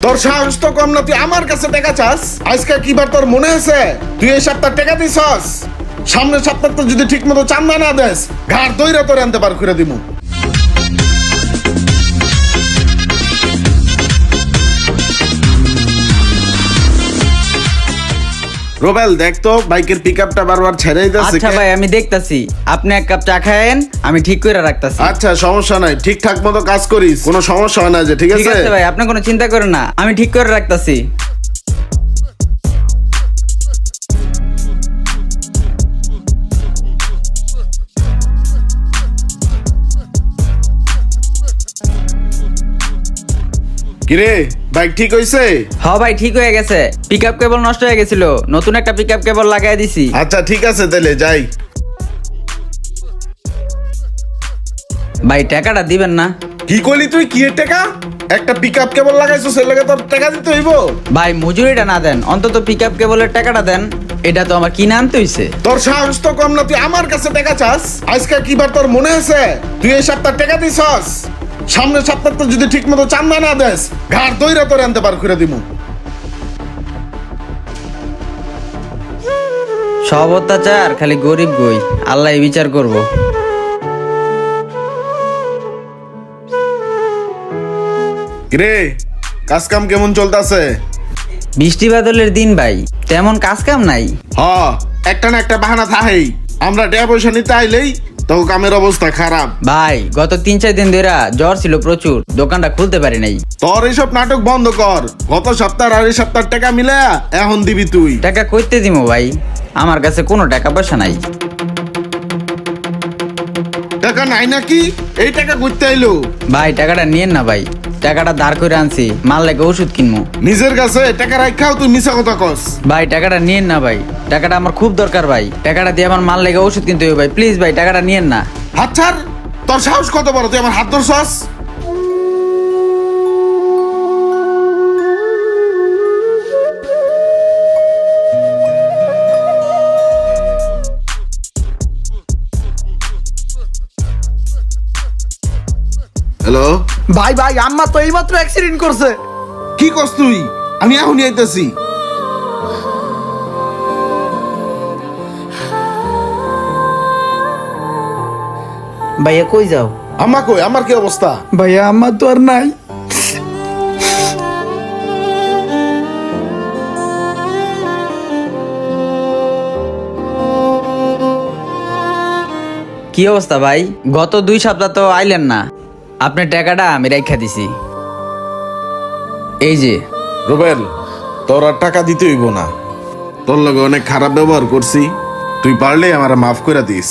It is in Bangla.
তোর সাহস তো কম না, তুই আমার কাছে টাকা চাস। আজকে কিবার তোর মনে আছে তুই এই সপ্তাহ টাকা দিছস? সামনের সপ্তাহ তো যদি ঠিক মতো চান্দা না দেস, ঘাড় দইরা তোর আনতে পার করে দিমু। রোবেল, দেখ তো বাইকের পিকআপটা বারবার ছেড়েই যাচ্ছে। আচ্ছা ভাই, আমি দেখতাছি। আপনি এক কাপ চা খায়েন, আমি ঠিক করে রাখতাছি। আচ্ছা, সমস্যা নাই, ঠিকঠাক মতো কাজ করিস, কোনো সমস্যা হয় না যে। ঠিক ঠিক আছে আছে ভাই, আপনি কোনো চিন্তা করেন না, আমি ঠিক করে রাখতাছি। কিরে, বাইক ঠিক হইছে? হ্যাঁ ভাই, ঠিক হয়ে গেছে। পিকআপ কেবল নষ্ট হয়ে গেছিল, নতুন একটা পিকআপ কেবল লাগাই দিছি। আচ্ছা ঠিক আছে, তাহলে যাই। ভাই টাকাটা দিবেন না? কি কইলি তুই? কি এর টাকা? একটা পিকআপ কেবল লাগাইছো, সে লাগে তোর টাকা দিতে হইব? ভাই মজুরিটা না দেন, অন্তত পিকআপ কেবলের টাকাটা দেন। এটা তো আমার কিনে আনতে হইছে। তোর সাহস তো কম না, তুই আমার কাছে টাকা চাস। আজকে কিবার তোর মনে আছে তুই এই সপ্তাহ টাকা দিছস? সামনের সপ্তাহ তো যদি ঠিক মতো চান্দা না দেস, ঘাড় দইরা তোর আনতে পার করে দিমু। সব অত্যাচার খালি গরিব গই, আল্লাহ বিচার করব। কিরে, কাজ কাম কেমন চলতেছে? বৃষ্টি বাদলের দিন ভাই, তেমন কাজ কাম নাই। হ, একটা না একটা বাহানা থাকেই। আমরা টাকা পয়সা নিতে আইলেই তো কামের অবস্থা খারাপ। ভাই গত 3-4 দিন ধরে জ্বর ছিল প্রচুর, দোকানটা খুলতে পারি নাই। তোর এইসব নাটক বন্ধ কর। গত সপ্তাহ আর এই সপ্তাহ টাকা মিলে এখন দিবি তুই। টাকা কইতে দিমু ভাই, আমার কাছে কোনো টাকা পয়সা নাই। টাকা নাই নাকি? এই টাকা করতে আইলো? ভাই টাকাটা নিয়েন না ভাই, টাকাটা ধার করে আনছি, মাল লাগে ওষুধ কিনবো। নিজের কাছে টাকা রাখাও তুই মিছা কথা কস। ভাই টাকাটা নিয়েন না ভাই, টাকাটা আমার খুব দরকার ভাই। টাকাটা দিয়ে আমার মাল লেগে ওষুধ কিনতে হবে ভাই, প্লিজ ভাই টাকাটা নিয়েন না। হাত ছাড়। তোর সাহস কত বড়, তুই আমার হাত ধরছস? হ্যালো ভাই ভাই, আম্মা তো এইমাত্র অ্যাক্সিডেন্ট করছে। কি কস তুই? আমি এখনই আইতেছি। ভাইয়া কই যাও? আম্মা কই? আমার কি অবস্থা? ভাইয়া আম্মা তো আর নাই। কি অবস্থা ভাই? গত 2 সপ্তাহ তো আইলেন না, আপনার টাকাটা আমি রাইখা দিছি, এই যে। রুবেল, তোর আর টাকা দিতে হইব না। তোর লগে অনেক খারাপ ব্যবহার করছি, তুই পারলে আমার মাফ করে দিস।